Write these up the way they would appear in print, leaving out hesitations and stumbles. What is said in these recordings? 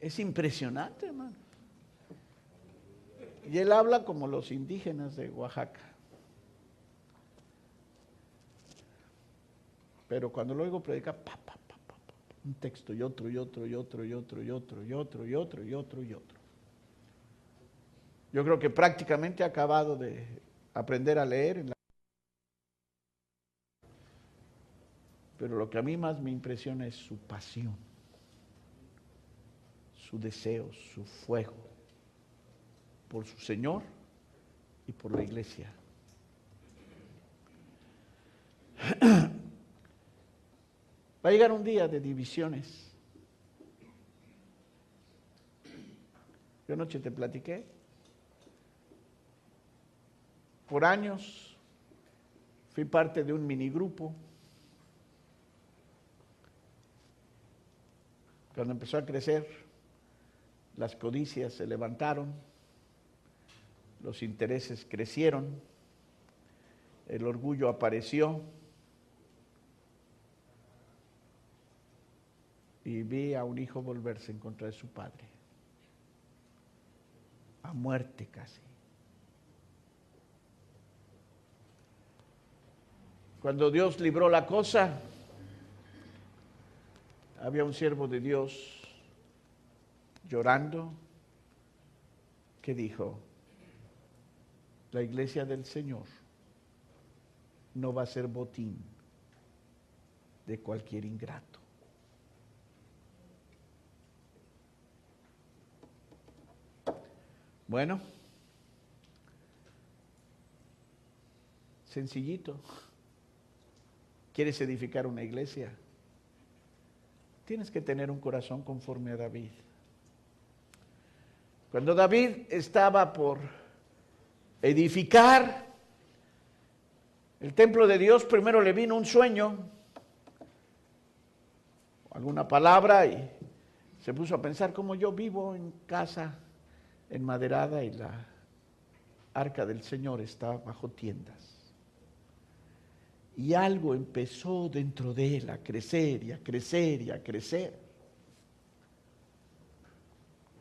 Es impresionante, hermano. Y él habla como los indígenas de Oaxaca. Pero cuando lo oigo predicar, un texto y otro, y otro, y otro, y otro, y otro, y otro, y otro, y otro, y otro. Yo creo que prácticamente ha acabado de aprender a leer. Pero lo que a mí más me impresiona es su pasión, su deseo, su fuego por su Señor y por la iglesia. Va a llegar un día de divisiones. Yo anoche te platiqué. Por años fui parte de un minigrupo. Cuando empezó a crecer, las codicias se levantaron, los intereses crecieron, el orgullo apareció y vi a un hijo volverse en contra de su padre, a muerte casi. Cuando Dios libró la cosa, había un siervo de Dios llorando que dijo: la iglesia del Señor no va a ser botín de cualquier ingrato. Bueno, sencillito. ¿Quieres edificar una iglesia? Tienes que tener un corazón conforme a David. Cuando David estaba por edificar el templo de Dios, primero le vino un sueño, alguna palabra, y se puso a pensar: cómo yo vivo en casa enmaderada y la arca del Señor está bajo tiendas. Y algo empezó dentro de él a crecer y a crecer y a crecer,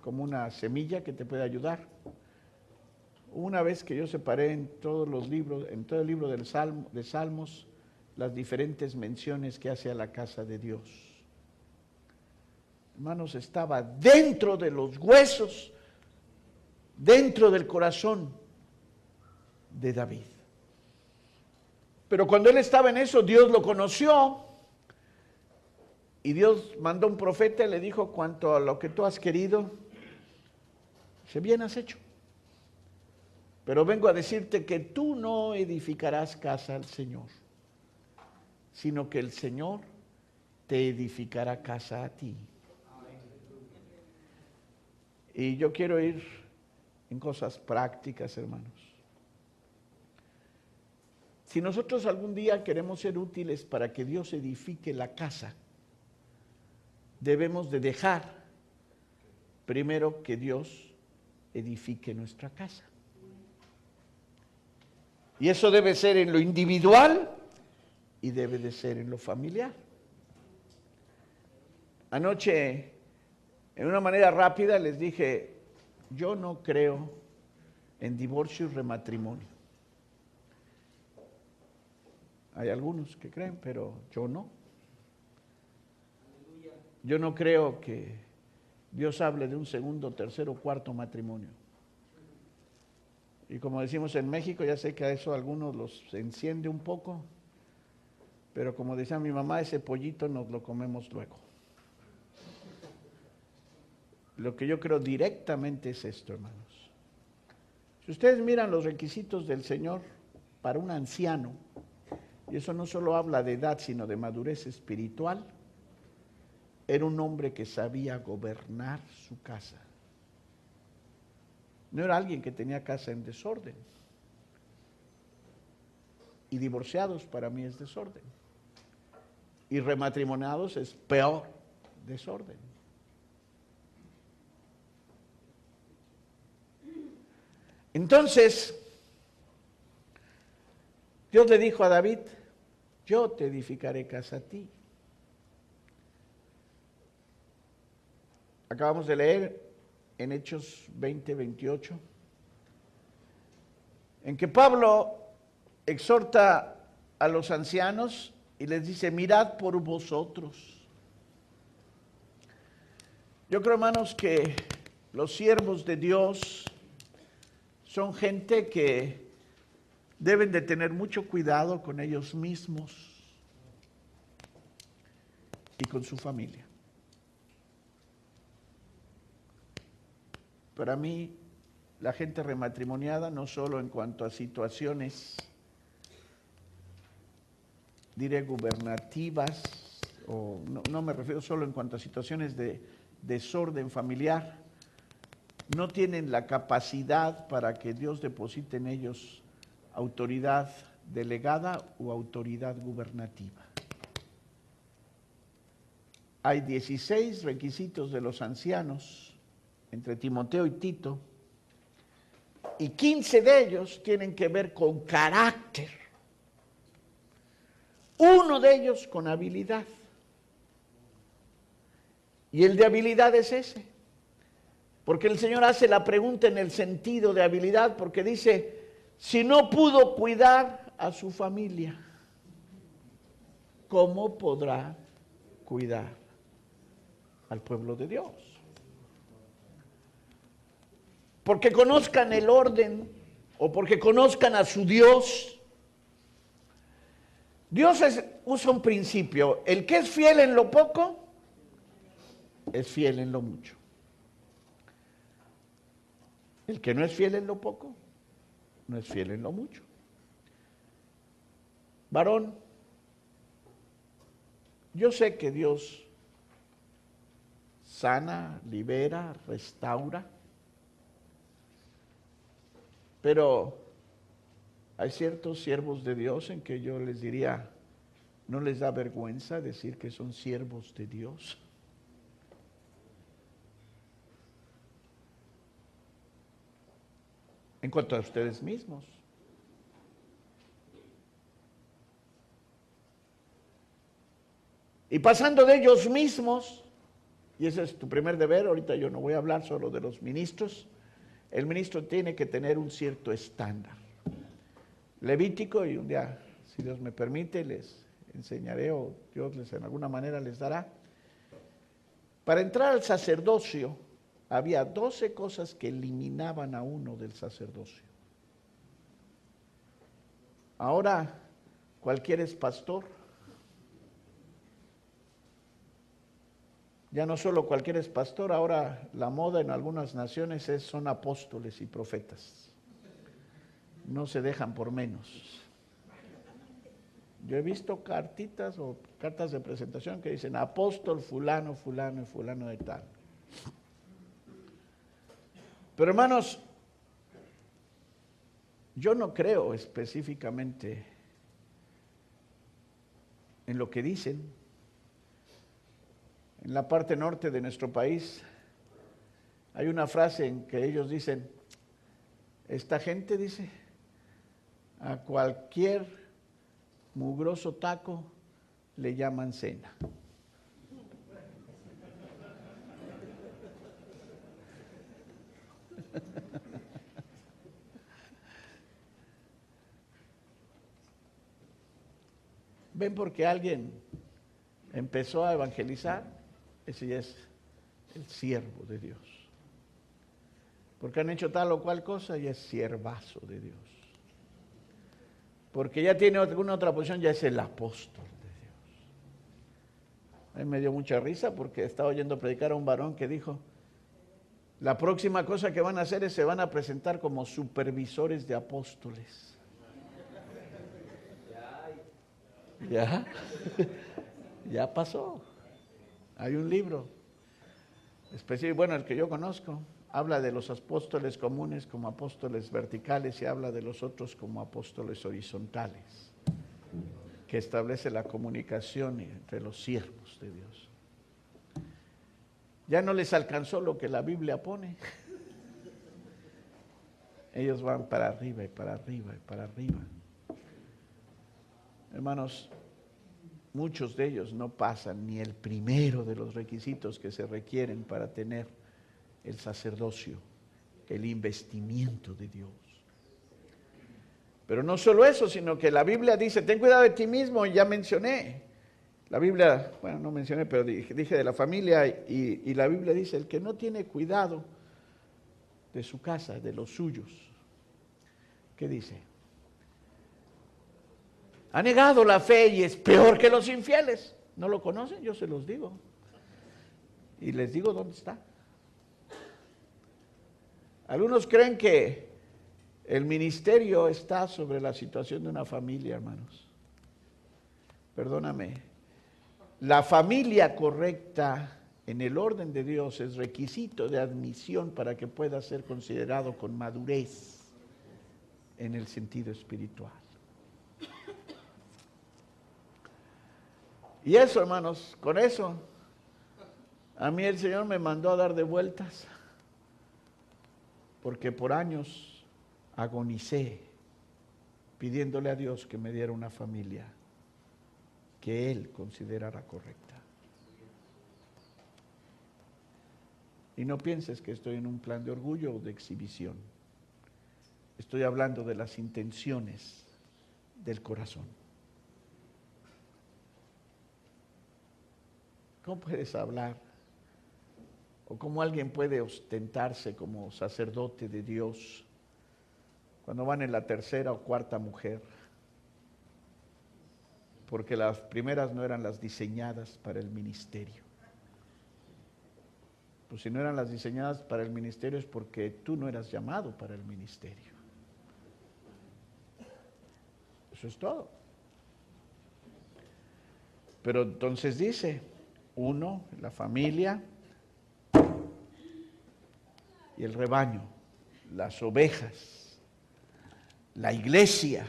como una semilla que te puede ayudar. Una vez que yo separé en todos los libros, en todo el libro de Salmos, las diferentes menciones que hace a la casa de Dios. Hermanos, estaba dentro de los huesos, dentro del corazón de David. Pero cuando él estaba en eso, Dios lo conoció y Dios mandó un profeta y le dijo: cuanto a lo que tú has querido, si bien has hecho. Pero vengo a decirte que tú no edificarás casa al Señor, sino que el Señor te edificará casa a ti. Y yo quiero ir en cosas prácticas, hermanos. Si nosotros algún día queremos ser útiles para que Dios edifique la casa, debemos de dejar primero que Dios edifique nuestra casa. Y eso debe ser en lo individual y debe de ser en lo familiar. Anoche, en una manera rápida, les dije: yo no creo en divorcio y rematrimonio. Hay algunos que creen, pero yo no. Yo no creo que Dios hable de un segundo, tercero, cuarto matrimonio. Y como decimos en México, ya sé que a eso a algunos los enciende un poco, pero como decía mi mamá, ese pollito nos lo comemos luego. Lo que yo creo directamente es esto, hermanos. Si ustedes miran los requisitos del Señor para un anciano, y eso no solo habla de edad, sino de madurez espiritual, era un hombre que sabía gobernar su casa. No era alguien que tenía casa en desorden. Y divorciados para mí es desorden. Y rematrimoniados es peor desorden. Entonces, Dios le dijo a David: yo te edificaré casa a ti. acabamos de leer en Hechos 20:28, en que Pablo exhorta a los ancianos y les dice, mirad por vosotros. Yo creo, hermanos, que los siervos de Dios son gente que deben de tener mucho cuidado con ellos mismos y con su familia. Para mí, la gente rematrimoniada, no solo en cuanto a situaciones, diré, gubernativas, o no me refiero solo en cuanto a situaciones de desorden familiar, no tienen la capacidad para que Dios deposite en ellos autoridad delegada o autoridad gubernativa. Hay 16 requisitos de los ancianos entre Timoteo y Tito, y 15 de ellos tienen que ver con carácter. Uno de ellos con habilidad. Y el de habilidad es ese. Porque el Señor hace la pregunta en el sentido de habilidad, porque dice, si no pudo cuidar a su familia, ¿cómo podrá cuidar al pueblo de Dios? Porque conozcan el orden o porque conozcan a su Dios. Dios usa un principio, el que es fiel en lo poco, es fiel en lo mucho. El que no es fiel en lo poco, no es fiel en lo mucho. Varón, yo sé que Dios sana, libera, restaura, pero hay ciertos siervos de Dios en que yo les diría, ¿no les da vergüenza decir que son siervos de Dios? En cuanto a ustedes mismos. Y pasando de ellos mismos, y ese es tu primer deber, ahorita yo no voy a hablar solo de los ministros, el ministro tiene que tener un cierto estándar. Levítico, y un día, si Dios me permite, les enseñaré o Dios les en alguna manera les dará. Para entrar al sacerdocio, había 12 cosas que eliminaban a uno del sacerdocio. Ahora, cualquiera es pastor. Ya no solo cualquiera es pastor, ahora la moda en algunas naciones son apóstoles y profetas. No se dejan por menos. Yo he visto cartitas o cartas de presentación que dicen apóstol fulano, fulano y fulano de tal. Pero hermanos, yo no creo específicamente en lo que dicen. En la parte norte de nuestro país hay una frase en que ellos dicen, esta gente dice, a cualquier mugroso taco le llaman cena. ¿Ven porque alguien empezó a evangelizar? Ese ya es el siervo de Dios. Porque han hecho tal o cual cosa, ya es siervazo de Dios. Porque ya tiene alguna otra posición, ya es el apóstol de Dios. A mí me dio mucha risa porque estaba oyendo predicar a un varón que dijo, la próxima cosa que van a hacer es se van a presentar como supervisores de apóstoles. ¿Ya? Ya pasó. Hay un libro específico, bueno, el que yo conozco, habla de los apóstoles comunes como apóstoles verticales y habla de los otros como apóstoles horizontales, que establece la comunicación entre los siervos de Dios. Ya no les alcanzó lo que la Biblia pone. Ellos van para arriba y para arriba y para arriba. Hermanos, muchos de ellos no pasan ni el primero de los requisitos que se requieren para tener el sacerdocio, el investimiento de Dios. Pero no solo eso, sino que la Biblia dice, ten cuidado de ti mismo, y ya mencioné. La Biblia, bueno, no mencioné, pero dije de la familia, y la Biblia dice, el que no tiene cuidado de su casa, de los suyos, ¿qué dice? Ha negado la fe y es peor que los infieles. ¿No lo conocen? Yo se los digo. Y les digo dónde está. Algunos creen que el ministerio está sobre la situación de una familia, hermanos. Perdóname. La familia correcta en el orden de Dios es requisito de admisión para que pueda ser considerado con madurez en el sentido espiritual. Y eso, hermanos, con eso, a mí el Señor me mandó a dar de vueltas, porque por años agonicé pidiéndole a Dios que me diera una familia que Él considerara correcta. Y no pienses que estoy en un plan de orgullo o de exhibición. Estoy hablando de las intenciones del corazón. ¿Cómo puedes hablar? ¿O cómo alguien puede ostentarse como sacerdote de Dios cuando van en la tercera o cuarta mujer? Porque las primeras no eran las diseñadas para el ministerio. Pues si no eran las diseñadas para el ministerio es porque tú no eras llamado para el ministerio. Eso es todo. Pero entonces dice, uno, la familia y el rebaño, las ovejas, la iglesia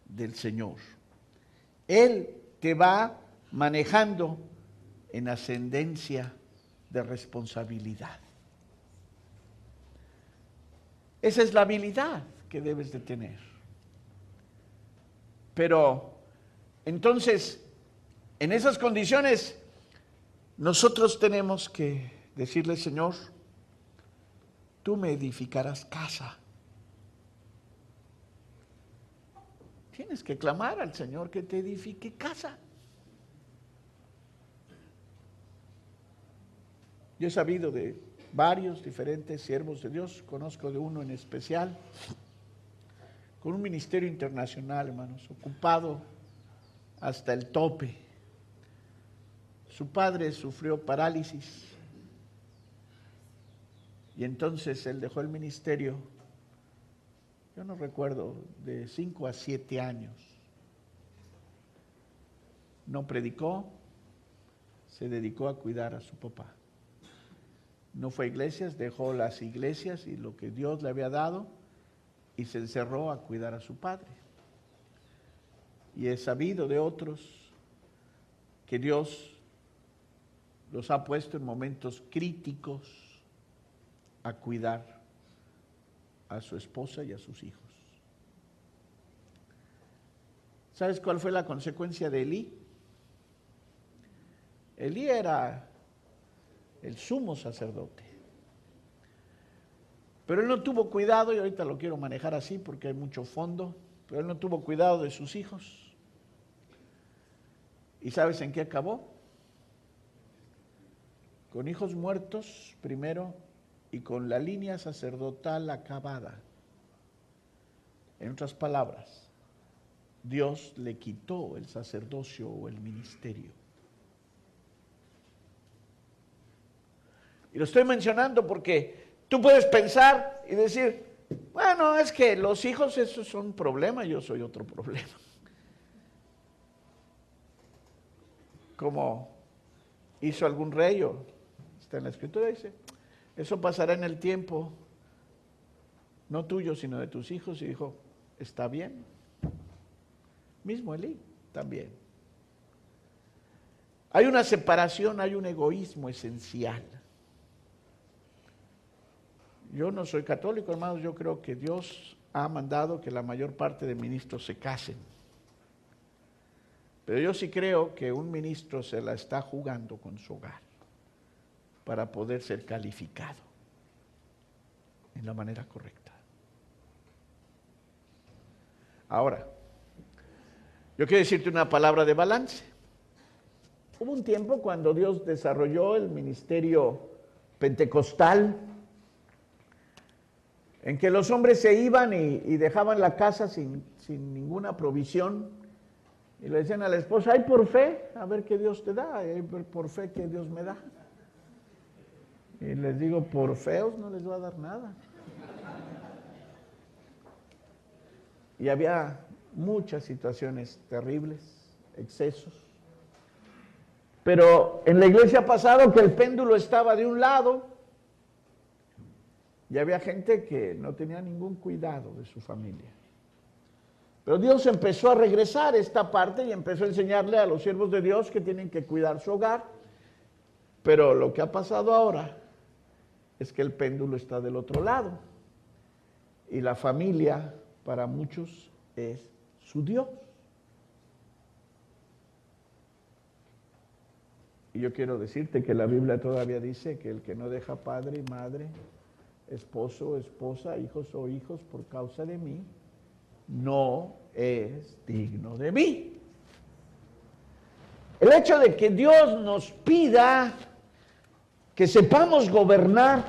del Señor. Él te va manejando en ascendencia de responsabilidad. Esa es la habilidad que debes de tener. Pero entonces, en esas condiciones, nosotros tenemos que decirle, Señor, tú me edificarás casa. Tienes que clamar al Señor que te edifique casa. Yo he sabido de varios diferentes siervos de Dios, conozco de uno en especial, con un ministerio internacional, hermanos, ocupado hasta el tope. Su padre sufrió parálisis y entonces él dejó el ministerio, yo no recuerdo, de 5 a 7 años. No predicó, se dedicó a cuidar a su papá. No fue a iglesias, dejó las iglesias y lo que Dios le había dado y se encerró a cuidar a su padre. Y he sabido de otros que Dios los ha puesto en momentos críticos a cuidar a su esposa y a sus hijos. ¿Sabes cuál fue la consecuencia de Elí? Elí era el sumo sacerdote. Pero él no tuvo cuidado, y ahorita lo quiero manejar así porque hay mucho fondo, pero él no tuvo cuidado de sus hijos. ¿Y sabes en qué acabó? Con hijos muertos primero y con la línea sacerdotal acabada. En otras palabras, Dios le quitó el sacerdocio o el ministerio. Y lo estoy mencionando porque tú puedes pensar y decir, bueno, es que los hijos esos son un problema, yo soy otro problema. Como hizo algún rey, o está en la escritura, dice, eso pasará en el tiempo, no tuyo, sino de tus hijos, y dijo, está bien. Mismo Elí, también. Hay una separación, hay un egoísmo esencial. Yo no soy católico, hermanos, yo creo que Dios ha mandado que la mayor parte de ministros se casen. Pero yo sí creo que un ministro se la está jugando con su hogar para poder ser calificado en la manera correcta. Ahora, yo quiero decirte una palabra de balance. Hubo un tiempo cuando Dios desarrolló el ministerio pentecostal, en que los hombres se iban y dejaban la casa sin ninguna provisión, y le decían a la esposa, ay, por fe, a ver qué Dios te da, ay, por fe que Dios me da. Y les digo, por feos no les va a dar nada. Y había muchas situaciones terribles, excesos. Pero en la iglesia ha pasado que el péndulo estaba de un lado y había gente que no tenía ningún cuidado de su familia. Pero Dios empezó a regresar esta parte y empezó a enseñarle a los siervos de Dios que tienen que cuidar su hogar. Pero lo que ha pasado ahora es que el péndulo está del otro lado. Y la familia, para muchos, es su Dios. Y yo quiero decirte que la Biblia todavía dice que el que no deja padre y madre, esposo o esposa, hijos o hijos por causa de mí, no es digno de mí. El hecho de que Dios nos pida que sepamos gobernar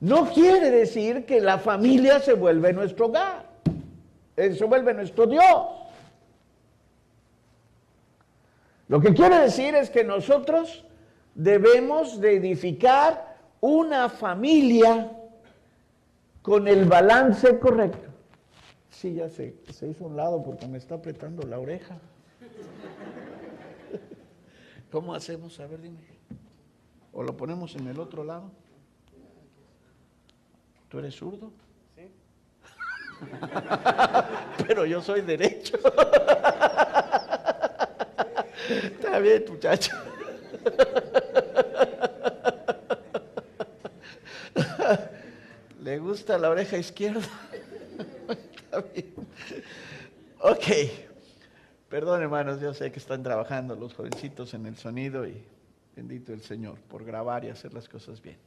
no quiere decir que la familia se vuelve nuestro hogar, se vuelve nuestro Dios. Lo que quiere decir es que nosotros debemos de edificar una familia con el balance correcto. Sí, ya sé, se hizo a un lado porque me está apretando la oreja. ¿Cómo hacemos? A ver, dime. ¿O lo ponemos en el otro lado? ¿Tú eres zurdo? Sí. Pero yo soy derecho. Está bien, muchacho. ¿Le gusta la oreja izquierda? Está bien. Ok. Perdón, hermanos, yo sé que están trabajando los jovencitos en el sonido y bendito el Señor por grabar y hacer las cosas bien.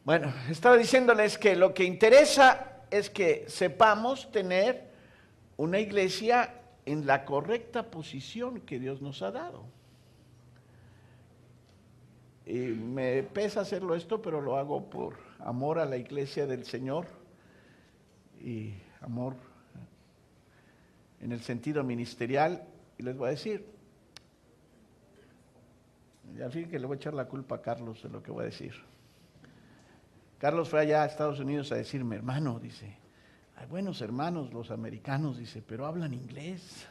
Bueno, estaba diciéndoles que lo que interesa es que sepamos tener una iglesia en la correcta posición que Dios nos ha dado. Y me pesa hacerlo esto, pero lo hago por amor a la iglesia del Señor y amor en el sentido ministerial. Y les voy a decir, y al fin que le voy a echar la culpa a Carlos de lo que voy a decir. Carlos fue allá a Estados Unidos a decirme, hermano, dice, hay buenos hermanos los americanos, dice, pero hablan inglés.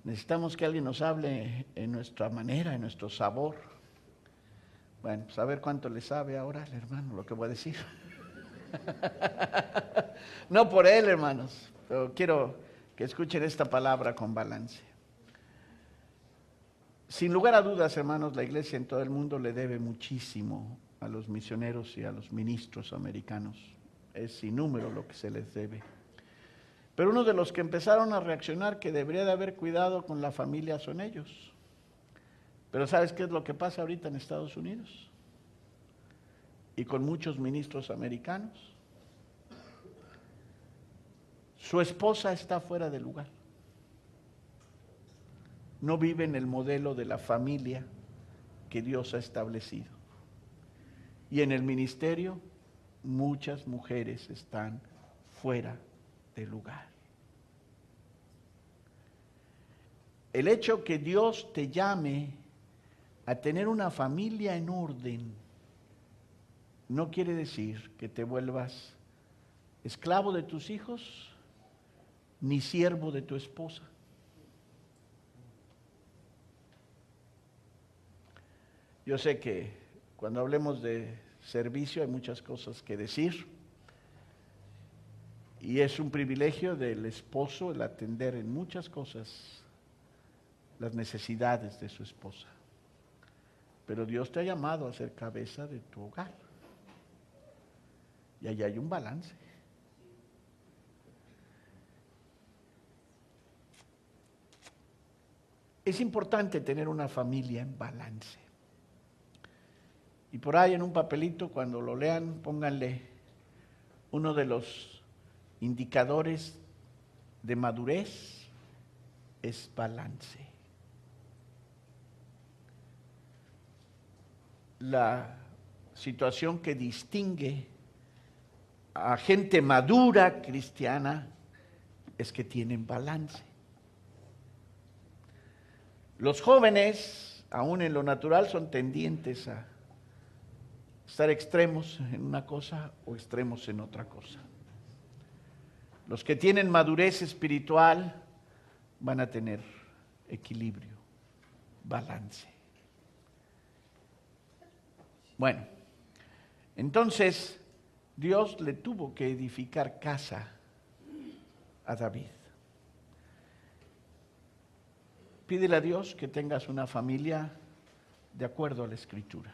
Necesitamos que alguien nos hable en nuestra manera, en nuestro sabor. Bueno, pues a ver cuánto le sabe ahora el hermano lo que voy a decir. No por él, hermanos, pero quiero que escuchen esta palabra con balance. Sin lugar a dudas, hermanos, la iglesia en todo el mundo le debe muchísimo a los misioneros y a los ministros americanos. Es sin número lo que se les debe. Pero uno de los que empezaron a reaccionar que debería de haber cuidado con la familia son ellos. Pero ¿sabes qué es lo que pasa ahorita en Estados Unidos? Y con muchos ministros americanos. Su esposa está fuera de lugar. No vive en el modelo de la familia que Dios ha establecido. Y en el ministerio, muchas mujeres están fuera de lugar. El hecho que Dios te llame a tener una familia en orden no quiere decir que te vuelvas esclavo de tus hijos ni siervo de tu esposa. Yo sé que cuando hablemos de servicio hay muchas cosas que decir y es un privilegio del esposo el atender en muchas cosas las necesidades de su esposa. Pero Dios te ha llamado a ser cabeza de tu hogar y ahí hay un balance. Es importante tener una familia en balance. Y por ahí en un papelito, cuando lo lean, pónganle uno de los indicadores de madurez es balance. La situación que distingue a gente madura cristiana es que tienen balance. Los jóvenes, aún en lo natural, son tendientes a estar extremos en una cosa o extremos en otra cosa. Los que tienen madurez espiritual van a tener equilibrio, balance. Bueno, entonces Dios le tuvo que edificar casa a David. Pídele a Dios que tengas una familia de acuerdo a la Escritura.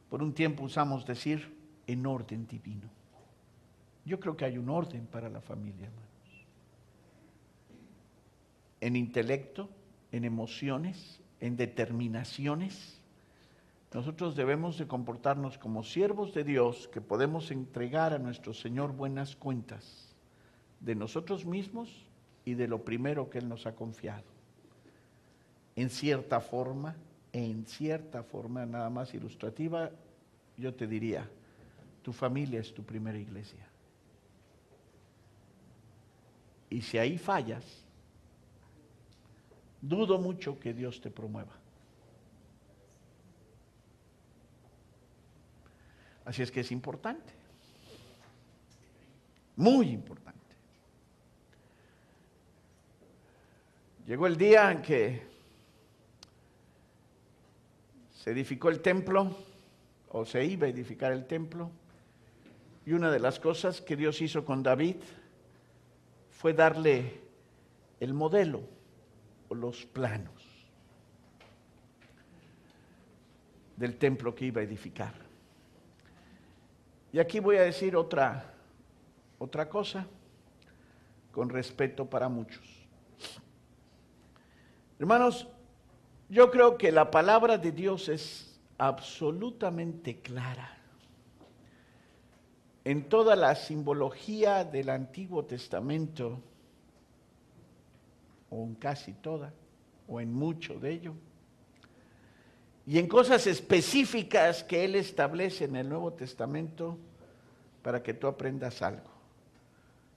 Por un tiempo usamos decir en orden divino. Yo creo que hay un orden para la familia, hermanos. En intelecto, en emociones, en determinaciones. Nosotros debemos de comportarnos como siervos de Dios que podemos entregar a nuestro Señor buenas cuentas de nosotros mismos y de lo primero que Él nos ha confiado. En cierta forma, nada más ilustrativa, yo te diría, tu familia es tu primera iglesia. Y si ahí fallas, dudo mucho que Dios te promueva. Así es que es importante, muy importante. Llegó el día en que se edificó el templo, o se iba a edificar el templo, y una de las cosas que Dios hizo con David fue darle el modelo o los planos del templo que iba a edificar. Y aquí voy a decir otra cosa, con respeto para muchos. Hermanos, yo creo que la palabra de Dios es absolutamente clara. En toda la simbología del Antiguo Testamento, o en casi toda, o en mucho de ello, y en cosas específicas que Él establece en el Nuevo Testamento para que tú aprendas algo.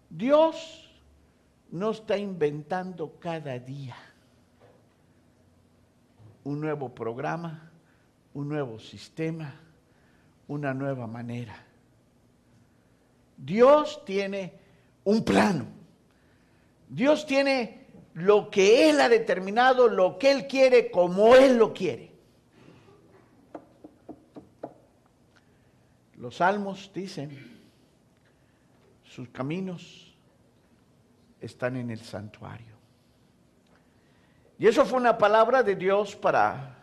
Dios no está inventando cada día un nuevo programa, un nuevo sistema, una nueva manera. Dios tiene un plano. Dios tiene lo que Él ha determinado, lo que Él quiere, como Él lo quiere. Los salmos dicen, sus caminos están en el santuario. Y eso fue una palabra de Dios para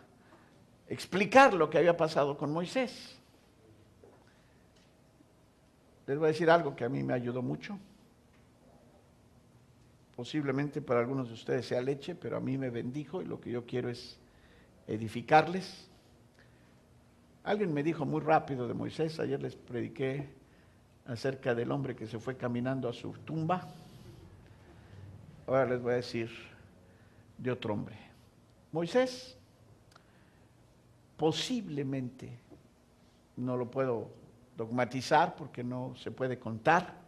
explicar lo que había pasado con Moisés. Les voy a decir algo que a mí me ayudó mucho. Posiblemente para algunos de ustedes sea leche, pero a mí me bendijo y lo que yo quiero es edificarles. Alguien me dijo muy rápido de Moisés, ayer les prediqué acerca del hombre que se fue caminando a su tumba. Ahora les voy a decir de otro hombre. Moisés, posiblemente, no lo puedo dogmatizar porque no se puede contar,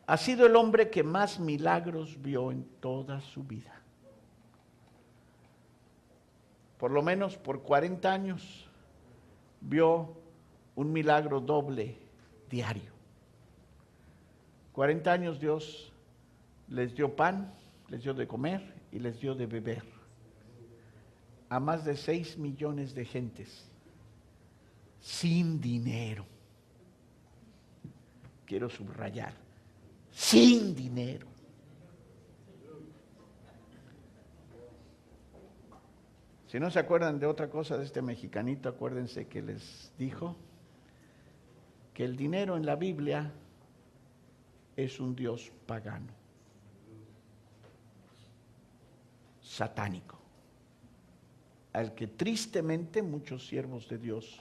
ha sido el hombre que más milagros vio en toda su vida. Por lo menos por 40 años vio un milagro doble diario. 40 años Dios les dio pan, les dio de comer y les dio de beber a más de 6 millones de gentes sin dinero. Quiero subrayar, sin dinero. Si no se acuerdan de otra cosa de este mexicanito, acuérdense que les dijo que el dinero en la Biblia es un dios pagano. satánico, al que tristemente muchos siervos de Dios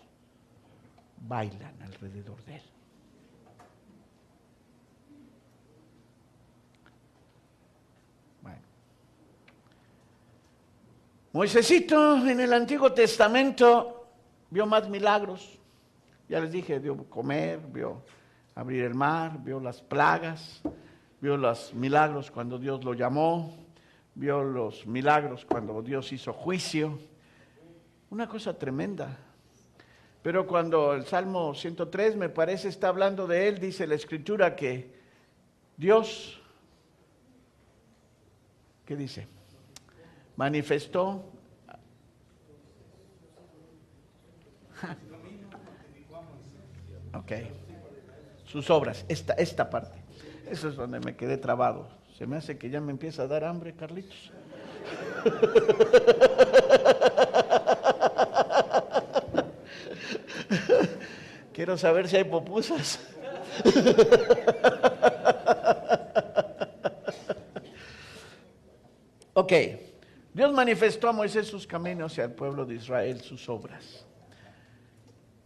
bailan alrededor de él. Bueno. Moisésito en el Antiguo Testamento vio más milagros. Ya les dije, vio comer, vio abrir el mar, vio las plagas, vio los milagros cuando Dios lo llamó, vio los milagros cuando Dios hizo juicio. Una cosa tremenda. Pero cuando el Salmo 103, me parece, está hablando de él, dice la Escritura que Dios, ¿qué dice? Manifestó. Ok. Sus obras, esta parte. Eso es donde me quedé trabado. Se me hace que ya me empieza a dar hambre, Carlitos. Quiero saber si hay pupusas. Ok. Dios manifestó a Moisés sus caminos y al pueblo de Israel sus obras.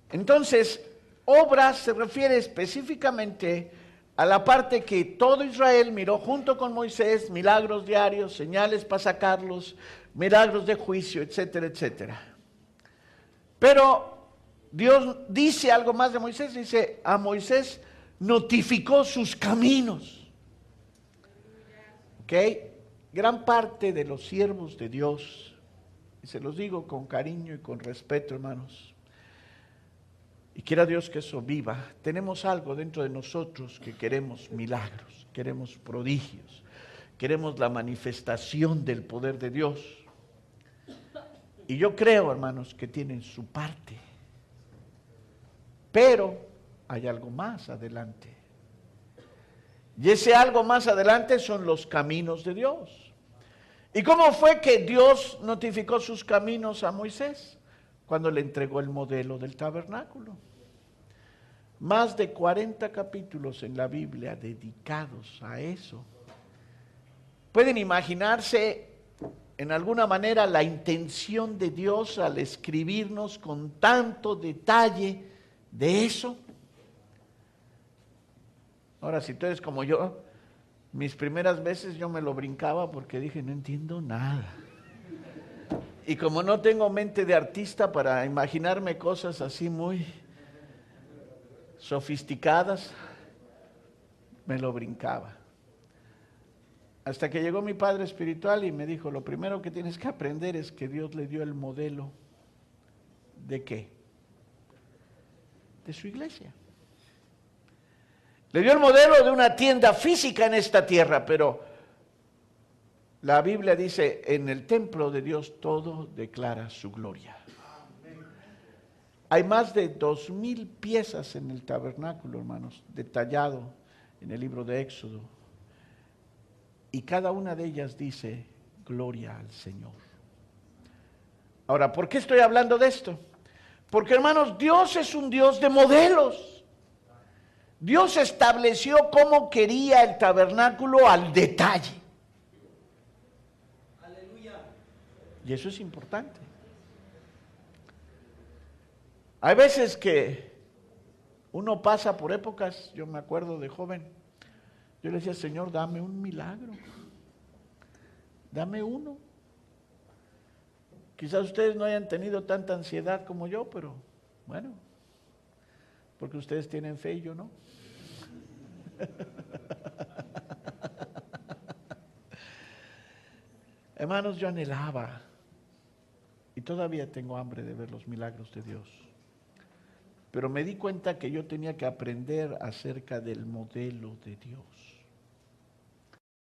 Entonces, obras se refiere específicamente a la parte que todo Israel miró junto con Moisés, milagros diarios, señales para sacarlos, milagros de juicio, etcétera, etcétera. Pero Dios dice algo más de Moisés, dice, a Moisés notificó sus caminos. ¿Ok? Gran parte de los siervos de Dios, y se los digo con cariño y con respeto, hermanos, y quiera Dios que eso viva, tenemos algo dentro de nosotros que queremos milagros, queremos prodigios, queremos la manifestación del poder de Dios. Y yo creo, hermanos, que tienen su parte. Pero hay algo más adelante. Y ese algo más adelante son los caminos de Dios. ¿Y cómo fue que Dios notificó sus caminos a Moisés? Cuando le entregó el modelo del tabernáculo. Más de 40 capítulos en la Biblia dedicados a eso. ¿Pueden imaginarse en alguna manera la intención de Dios al escribirnos con tanto detalle de eso? Ahora, si tú eres como yo, mis primeras veces yo me lo brincaba porque dije, no entiendo nada. Y como no tengo mente de artista para imaginarme cosas así muy sofisticadas, me lo brincaba. Hasta que llegó mi padre espiritual y me dijo, lo primero que tienes que aprender es que Dios le dio el modelo. ¿De qué? De su iglesia. Le dio el modelo de una tienda física en esta tierra, pero la Biblia dice, en el templo de Dios todo declara su gloria. Hay más de 2000 piezas en el tabernáculo, hermanos, detallado en el libro de Éxodo. Y cada una de ellas dice, gloria al Señor. Ahora, ¿por qué estoy hablando de esto? Porque, hermanos, Dios es un Dios de modelos. Dios estableció cómo quería el tabernáculo al detalle. Aleluya. Y eso es importante. Hay veces que uno pasa por épocas, yo me acuerdo de joven, yo le decía, Señor, dame un milagro, dame uno. Quizás ustedes no hayan tenido tanta ansiedad como yo, pero bueno, porque ustedes tienen fe y yo no. Hermanos, yo anhelaba y todavía tengo hambre de ver los milagros de Dios. Pero me di cuenta que yo tenía que aprender acerca del modelo de Dios.